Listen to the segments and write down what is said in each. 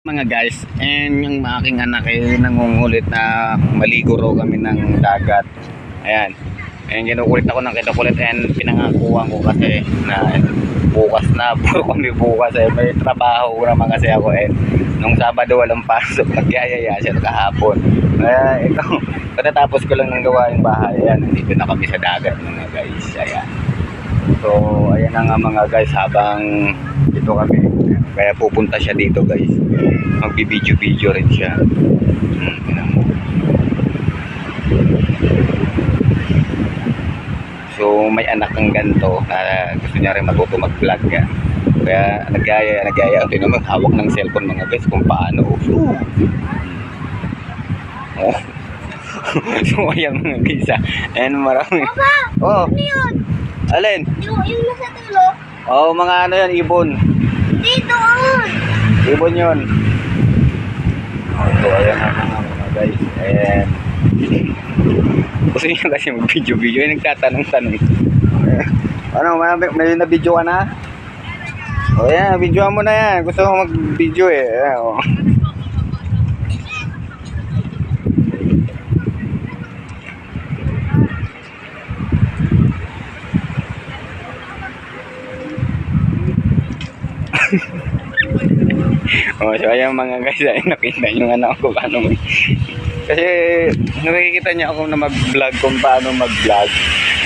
Mga guys, and yung aking anak ay nangungulit na maligo raw kami ng dagat. Ayan. And kinukulit ako ng kinukulit and pinangakuan ko kasi na bukas na puro kami bukas may trabaho naman kasi ako nung Sabado walang pasok, nagyayaya siya kahapon. Kaya ito, pagkatapos ko lang ng gawaing bahay, ayan, nandito na kami sa dagat mga guys. Ayan. So, ayan na nga mga guys, habang dito kami, kaya pupunta siya dito guys. Magbibideo-video rin siya. So, may anak ng ganito na gusto niya rin matuto mag-vlog yan. Kaya nagyaya. Ito naman, hawak ng cellphone mga guys kung paano. Oh. So, ayan mga guys. Ayan marami. Papa, Oh. ano yun? Alin? Yung nasa tulo? Oh, mga ano yan, ibon. Dito on! Ibon yun. So, ayan na mga guys. Ayan. Gusto niya kasi mag-video-video. Yung nagtatanong-tanong. Ano, may na-video ka na? O yan, videoan mo na yan. Gusto mo mag-video Ayan, o. So ayan mga guys, ay nakita nyo nga na ako paano kasi nakikita niya ako na mag-vlog kung paano mag-vlog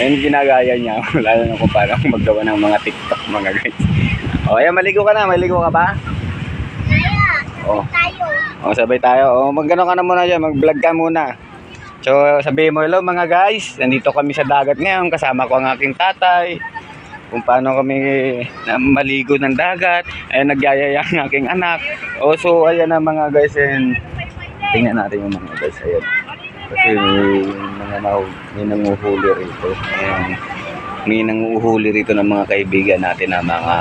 and ginagaya niya ako lalo na kung paano maggawa ng mga TikTok mga guys. O ayan, maligo ka ba? Kaya, tayo. Sabay tayo. Magano ka na muna dyan, mag-vlog ka muna. So sabihin mo, hello mga guys, nandito kami sa dagat ngayon, kasama ko ang aking tatay, kung paano kami maligo ng dagat. Ayan, nagyayaya ang aking anak. So ayan na mga guys, and tingnan natin yung mga guys. Ayan, kasi may nanguhuli rito. Ayan, may nanguhuli rito ng mga kaibigan natin na mga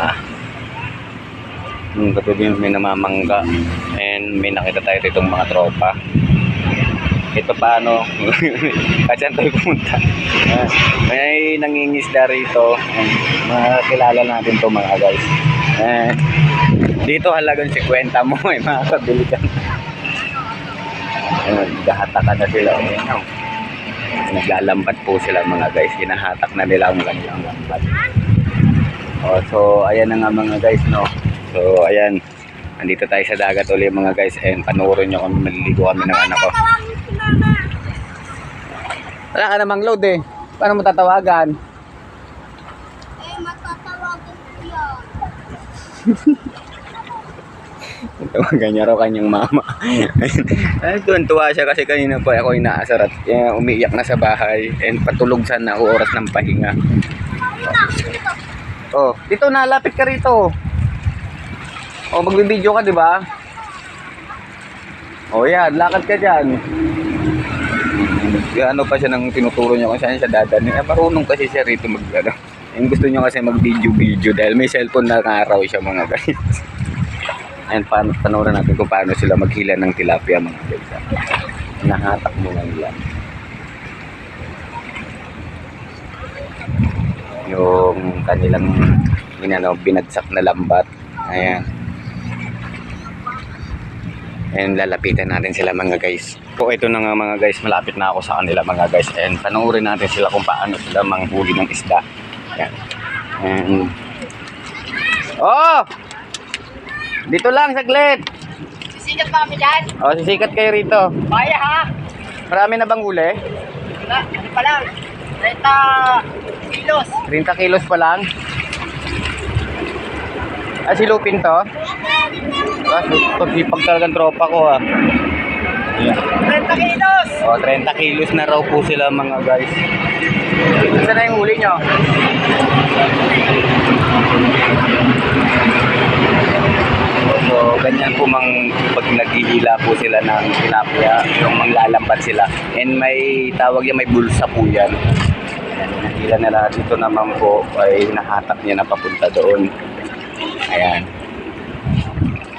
katulad may namamangga, and may nakita tayo rito mga tropa. Ito paano kasi tayo pumunta, may nangingisda rito, makakilala natin to mga guys. Dito halagang 50 mo makakabili ka. Naghahatak na sila. Naglalambat po sila mga guys, hinahatak na nila ang kanilang lambat. So ayan na nga mga guys, no. So ayan, andito tayo sa dagat ulit mga guys, and panoorin nyo kami, maliligo kami ng anak ko. Wala ka namang load paano mo tatawagan? Matatawagan ko yan. Tawagan niya raw kanyang mama. Ay, tuwan-tuwa siya kasi kanina po ako inaasar at umiiyak na sa bahay, and patulog sana ako oras ng pahinga. Dito na, lapit ka rito. Magbibideo ka, di ba? Yan, lakad ka dyan. Ano pa siya nang tinuturo niya kung saan siya dadaan. Marunong kasi siya rito mag-ano. Yung gusto niya kasi mag-video dahil may cellphone na araw siya mga guys. And panoorin natin kung paano sila maghila ng tilapia mga guys. Nahatak mo lang yan. Yung kanilang binagsak na lambat. Ayan. And lalapitan natin sila mga guys. Ito na nga mga guys, malapit na ako sa kanila mga guys. And panoorin natin sila kung paano sila manghuli ng isda. Ayan. And dito lang saglit. Sisikat pa kami dyan? Sisikat kayo rito. Kaya ha? Marami na bang huli? Ano pa lang? 30 kilos. 30 kilos pa lang. Silupin to. Pag talagang tropa ko Yeah. 30 kilos. 30 kilos na raw po sila mga guys. Saan na yung huli nyo? So ganyan po pag naghihila po sila ng tilapia, yung manglalambat sila. And may tawag yan, may bulsa po yan. Nahila nila dito naman po ay nahatak niya na papunta doon. Ayan.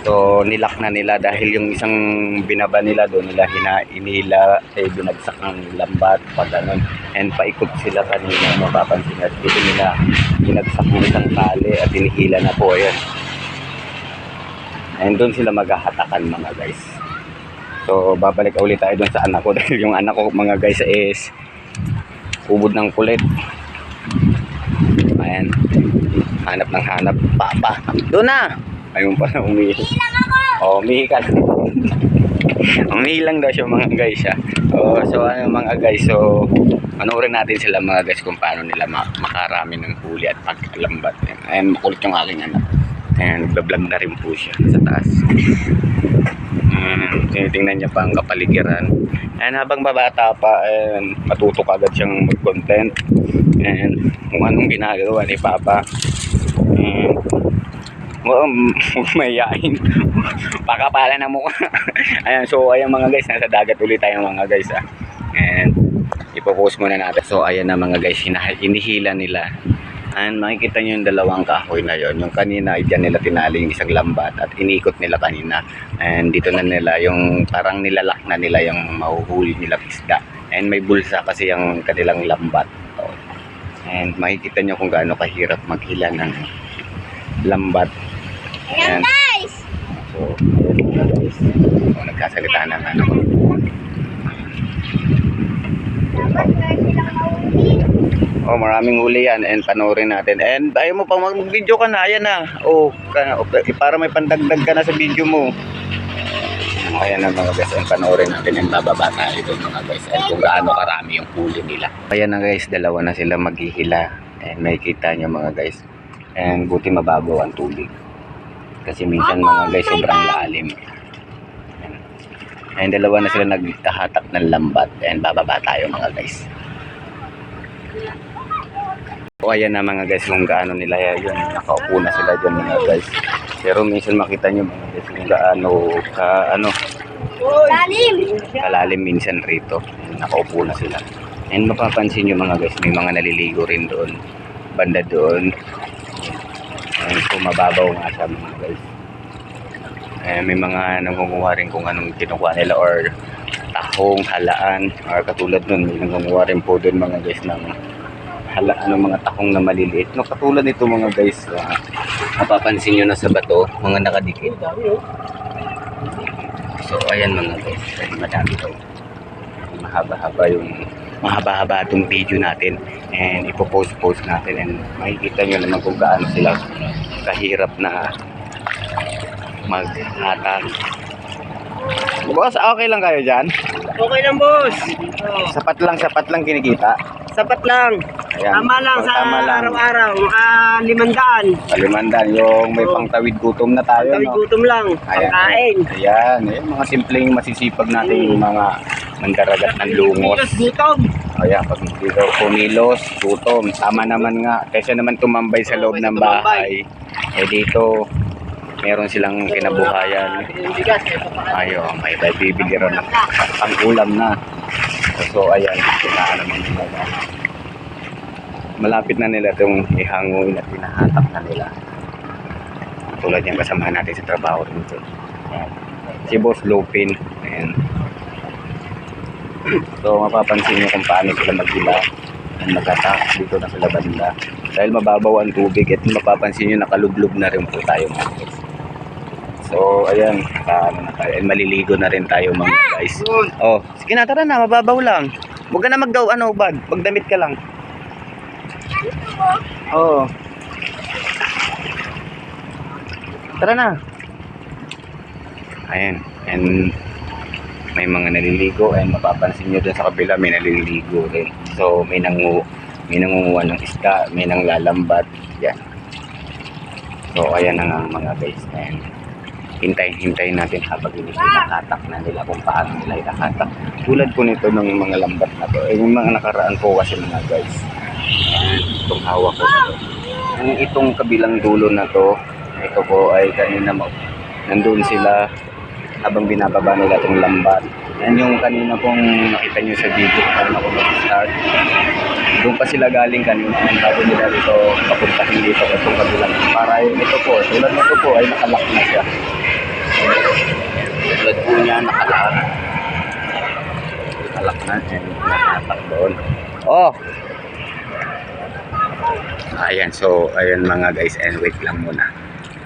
So nilak na nila dahil yung isang binaba nila doon nila inila ay binagsak ng lambat pag ganun. And paikot sila kanina, mapapansin at dito nila binagsak ng isang tali at inihila na po. Ayan. And doon sila maghahatakan mga guys. So babalik ulit tayo doon sa anak ko dahil yung anak ko mga guys is ubod ng kulit. Ayan. Hanap ng hanap. Papa. Doon na. Ayun pala umihi. Oh, umihi ka. Umihi lang daw siya mga guys ha. Oh, so ano mga guys. So panoorin natin sila mga guys kung paano nila makarami ng huli at pagkalambat. Ayan, makulit yung aking anak. Ayan, nagbablog na rin po siya sa taas. Tinitingnan niya pa ang kapaligiran. Ayan, habang babata pa, ayan, matutok agad siyang mag-content. Ayan, kung anong ginagawa ni Papa. Ayan, mayayain. Pakapala na mukha. Ayan, so ayan mga guys, nasa dagat ulit tayo mga guys ha. Ayan, ipopost muna natin. So ayan na mga guys, hinihila nila. And makikita nyo yung dalawang kahoy na yon. Yung kanina ay dyan nila tinali yung isang lambat at inikot nila kanina. And dito na nila yung parang nilalak na nila yung mahuhuli nila isda. And may bulsa kasi yung kanilang lambat. So, and makikita nyo kung gaano kahirap maghila ng lambat. Ayan, guys! So, ayan guys. So, nagkasalita na ano. Oh, maraming huli yan and panoorin natin. And ayaw mo pa mag-video ka na, ayan na. Oh, para may pandagdag ka na sa video mo. Ayan na mga guys, and panoorin natin yung bababa tayo doon mga guys. And kung gaano karami yung huli nila. Ayan na guys, dalawa na sila maghihila. And makikita nyo mga guys. And buti mababaw ang tubig. Kasi minsan mga guys, sobrang lalim. And dalawa na sila naghahatak ng lambat. And bababa tayo mga guys. O ayan na mga guys kung gaano nila yun. Nakaupo na sila dyan mga guys. Pero minsan makita nyo mga guys kung gaano kalalim minsan rito. Nakaupo na sila. And mapapansin nyo mga guys, may mga naliligo rin doon. Banda doon. And so mababaw nga siya mga guys. May mga nangunguha rin kung anong kinukuha nila or tahong, halaan. Or katulad nun, may nangunguha rin po doon mga guys ng mga tahong na maliliit. No, katulad nito mga guys, mapapansin nyo na sa bato, mga nakadikit. So ayan mga guys, madami to. Mahaba-haba itong video natin and ipopost natin and makikita nyo naman kung gaano sila kahirap na maghatag. Boss, okay lang kayo dyan? Okay lang, boss. Sapat lang kinikita. Sapat lang. Ayan. Tama lang sa Tama lang. araw-araw. 500. Kalimandan, yung may pangtawid gutom na tayo, Tawid no? gutom lang. Pagkain. Ayan, mga simpleng masisipag natin yung mga mandaragat ng lungos. Milos, gutom. Ayan, pag dito kumilos, gutom. Tama naman nga, kaysa naman tumambay sa loob ng bahay. Eh dito, meron silang kinabuhayan. Yung bigas, ito pa. Ayun, may bibili rin ng pang-ulam na. So ayan, kinaano naman nila. Malapit na nila itong ihanguin at pinahatak na nila. Tulad yung kasamahan natin sa trabaho dito. Ayan. Si Boss Lupin. Ayan. So mapapansin nyo kung paano sila maghila. Naghatak dito na sila banda. Dahil mababaw ang tubig at mapapansin nyo nakalublob na rin po tayo mga guys. So ayan, maliligo na rin tayo mga guys. Oh, sige na, tara na, mababaw lang. Huwag ka na magdamit ka lang. Oo. Tara na. Ayan, and may mga naliligo and mapapansin nyo dun sa kabila may naliligo rin. So may nangunguha ng isda, may nanglalambat. Yan. So ayan na nga mga guys. And hintayin natin habang hinakatak na nila kung paano nila hinakatak. Tulad po nito ng mga lambat na to. Yung mga nakaraan po kasi mga guys. Itong hawak ko na to. Itong kabilang dulo na to, ito po ay kanina nandun sila habang binababa nila itong lambat. Yan yung kanina pong nakita nyo sa video kung ako mag-start. Doon pa sila galing kanina bago nila dito papuntahin dito itong kabilang. Para ito po, tulad nito po ay nakalak na siya. Tulad po niya nakalak na and nakatak doon. Oh! Ayan, so ayan mga guys, and wait lang muna.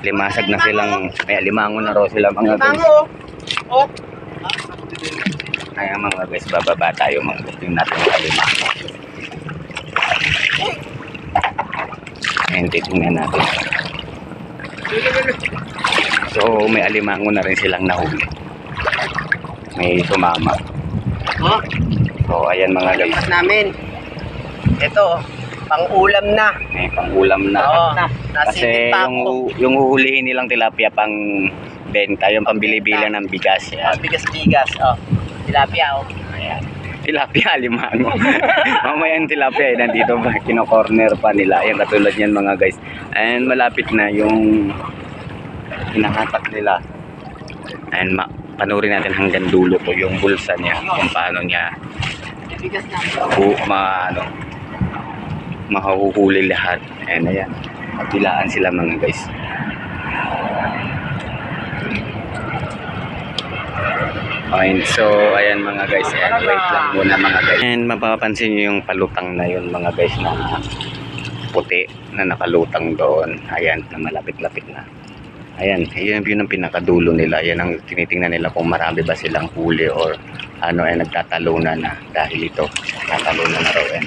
limasag na silang, may alimango na raw sila mga guys. Mango. Oh. Kaya mga guys, bababa tayo mga guys. Yung natin yung alimango. Ayan, titingnan natin. So, may alimango na rin silang nahuli. May sumama. Oh. So, ayan mga guys. Lipat namin. Ito, pang-ulam na. May pangulam na. Oo. Kasi Nasipit pa ako. yung huhulihin nilang tilapia pang benta, yung pambili-bila ng bigas. Yan. Bigas-bigas. Oh. Tilapia, oh. Ayan. Tilapia, alimango. Mamaya yung tilapia, nandito ba? Kino-corner pa nila. Ayan, katulad yan mga guys. And malapit na yung hinahatak nila. And panurin natin hanggang dulo ko yung bulsa niya. Kung paano niya Bigas na. mahuhuli lahat. And ayan, kabilaan sila mga guys. Okay, so ayan mga guys, ayan, wait lang muna mga guys. And mapapansin nyo yung palutang na yun mga guys na puti na nakalutang doon. Ayan, na malapit-lapit na. Ayan, yun ang pinakadulo nila. Ayan ang tinitingnan nila kung marami ba silang huli or ano ay nagtatalunan na dahil ito. Tatalunan na raw yan.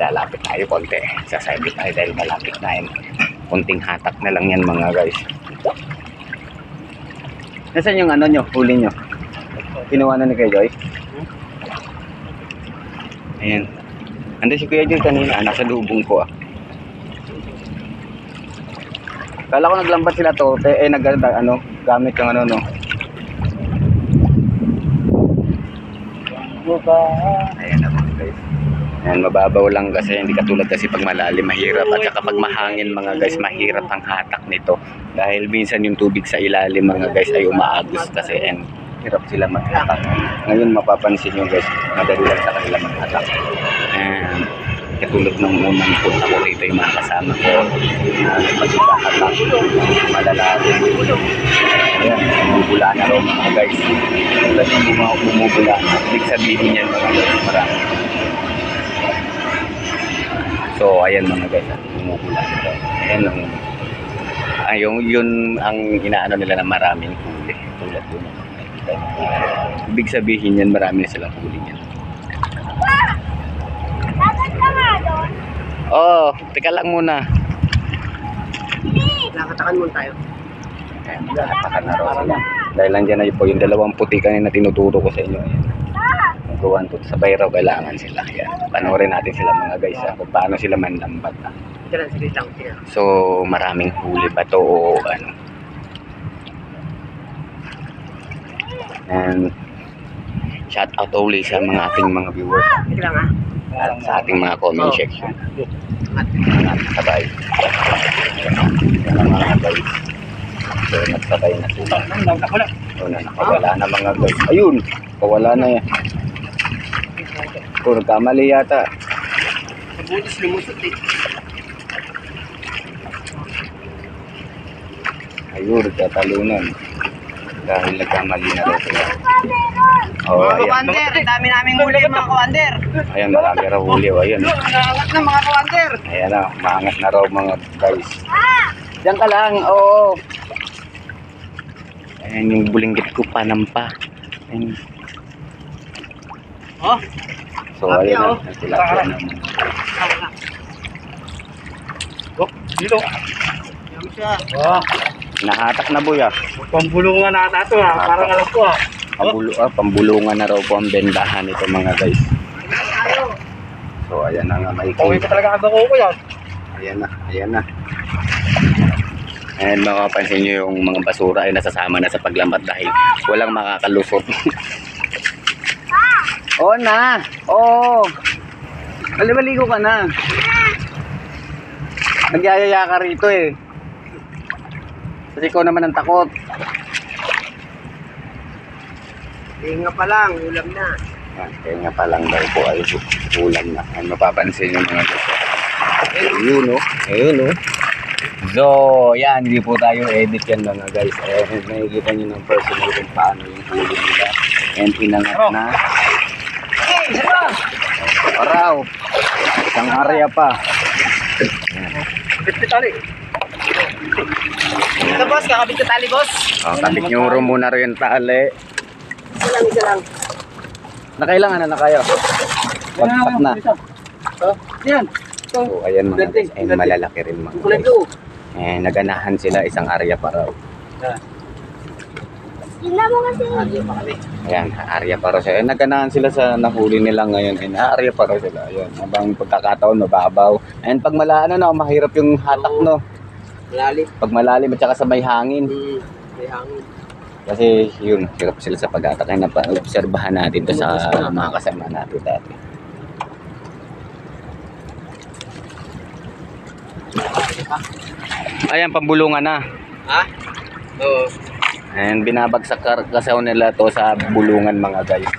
Lalapit tayo konti. Sasabi tayo dahil malapit na yan. Kunting hatak na lang yan mga guys. Nasaan yung ano nyo? Huli nyo? Kinuha na ni Kuya Joy? Ayan. Ando si Kuya Joy kanina. Nasa lubong ko ah. Kala ko naglambat sila to. Gamit yung ano no. Ayan na mga guys. Ayan, mababaw lang kasi hindi katulad kasi pag malalim mahirap at saka pag mahangin mga guys mahirap ang hatak nito dahil minsan yung tubig sa ilalim mga guys ay umaagos kasi and hirap sila maghatak. Ngayon mapapansin nyo guys madali lang sa kanila maghatak. And katulad ng unang punta ko rito yung mga kasama ko maghatak malalalim. Ayan, bumubula na raw mga guys. Tulad ng bumubula na ibig sabihin yan mga guys marami. So ayan mga guys, bumubula nito. Ayan yun ang inaano nila na maraming huli. Tulad yun. Ibig sabihin yan marami na silang huli niyan. Oh, teka lang muna. Nakatakan muna tayo. Ayan, nakatakan na raw sila. Dahil nandiyan na po yung dalawang puti kanina tinuturo ko sa inyo. Ayan. Gawan to sabay raw kailangan sila. Yan. Panoorin natin sila mga guys kung paano sila manlambat. Sige lang. So maraming huli ba to o ano. And shout out ulit sa mga ating mga viewers Sige lang at sa ating mga comment section. Sabay. Mga guys. So nagsabay na sila. Nakawala na mga guys. Ayun, kawala na yan. Kung nagkamali yata. Butis lumusot eh. Ayun, nagtatalunan. Dahil nagkamali na rin sila. Oh, Mga ayan. kawander, dami naming huli mga kawander. Ayan, marami raw huli. O, ayan. Nangangat na mga kawander. Ayan na, maangat na raw mga guys. Diyan ka lang, oo. Ayan yung bulinggit ko, panampa. Ayan. Oh, So, ayan na. Tilapia naman. Dito. yum siya. Oh, Nahatak na boy ah. pambulungan na ata to ha. Parang alam ko ha. Pambulungan na raw po ang bendahan nito mga guys. So, ayan na nga Pauwi maikot. pa talaga ako ko yan. Ayan na. And makapansin nyo yung mga basura ay nasasama na sa paglambat dahil walang makakalusot. Oo na! Oo! Malibaligo ka na. Nagyayaya ka rito eh. Kasi ikaw naman ang takot. Hinga pa lang, ulam na. Kaya nga pa lang daw po ay ulam na. And mapapansin nyo mga guys. Ayun o. Ayun o. So, yan, hindi po tayo edit yan mga guys. And nakikita nyo ng personal kung paano yung huli nila. And inangat na. Hey, sino? Araw. Isang area pa. Pitpit ali. Ito boss, kakabit ka tali boss. Oh, kapit nyuro muna rin tali. Isa lang. Nakailangan na kayo. Pagpat na. Oh, yan. So, ayan mga guys, ay malalaki rin mga Kulay guys. blue. Eh, naganahan sila isang area pa raw. Ayaw pa kami. Ayan, area pa raw sila. Eh, naganahan sila sa nahuli nila ngayon. Eh, area pa raw sila. Ayan, habang pagkakataon, mababaw. And pag malaano na, mahirap yung hatak, no? Lalim. Pag malalim at saka sa may hangin. May hangin. Kasi yun, hirap sila sa pag-atak. Kaya napaobserbahan natin to sa mga kasama natin dati. Ayan, pambulungan na. Ha? Oo. And binabagsak kasaw nila to sa bulungan mga guys.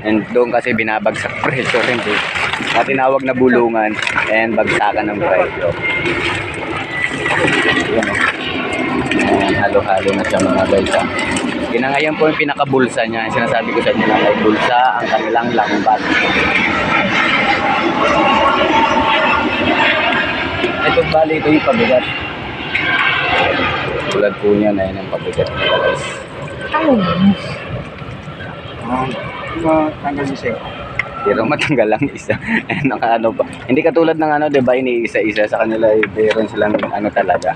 And doon kasi binabagsak presyo rin eh. Na tinawag na bulungan and bagsakan ng presyo. Ayan, ayan, halo-halo na siya mga guys. Ginangayan po yung pinakabulsa niya. Sinasabi ko sa inyo na may bulsa ang kanilang lambat. Ito bali, ito yung pabigat. Tulad po niya na yun ang pabigat nila guys. Tanggal niya siya. Pero matanggal lang isa. Naka ano pa. Hindi katulad ng ano, 'di ba, iniisa-isa sa kanila, mayroon silang ano talaga.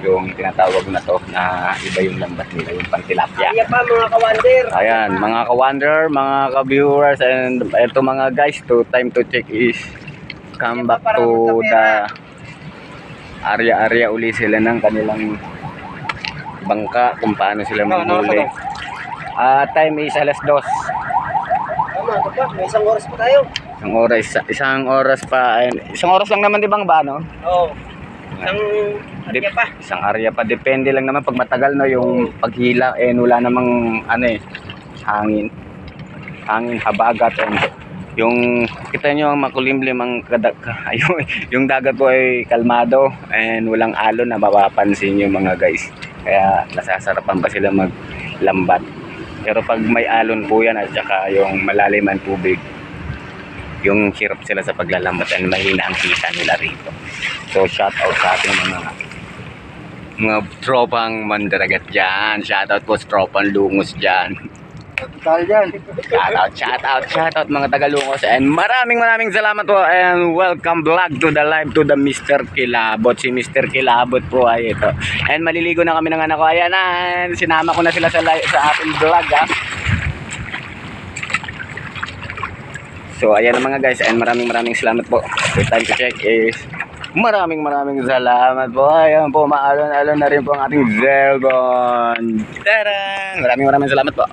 Yung tinatawag na to na iba yung lambat nila, yung pantilapia. Kaya pa mga kawander. Ayan, mga ka-wonder, mga ka-viewers, and ito mga guys, time to check is come back to the area uli sila ng kanilang bangka kung paano sila maghuli. Time is 2:00. Tama, ito pa. May isang oras pa tayo. Isang oras pa. Isang oras lang naman, di ba, ba, no? Oo. Isang area pa. Isang area pa. Depende lang naman pag matagal, no, yung paghila, wala namang, hangin. Hangin, habagat, and yung, kita nyo, makulimlim ang yung dagat po ay kalmado, and walang alon na mapapansin nyo mga guys. Kaya, nasasarapan pa sila maglambat. Pero pag may alon po yan at saka yung malalim ang tubig, yung hirap sila sa paglalambat and mahina ang kita nila rito. So shout out sa ating mga tropang mandaragat dyan. Shout out po sa tropang lungos dyan. Total yan. Shout out mga tagalungos, and maraming salamat po, and welcome vlog to the live to the Mr. Kilabot. Si Mr. Kilabot po ay ito. And maliligo na kami ng anak ko. Ayan na, and sinama ko na sila sa ating vlog ha. So ayan na mga guys, and maraming salamat po. So time to check is maraming salamat po. Ayan po, maalon na rin po ang ating Zelbon. Tarang! Maraming salamat po.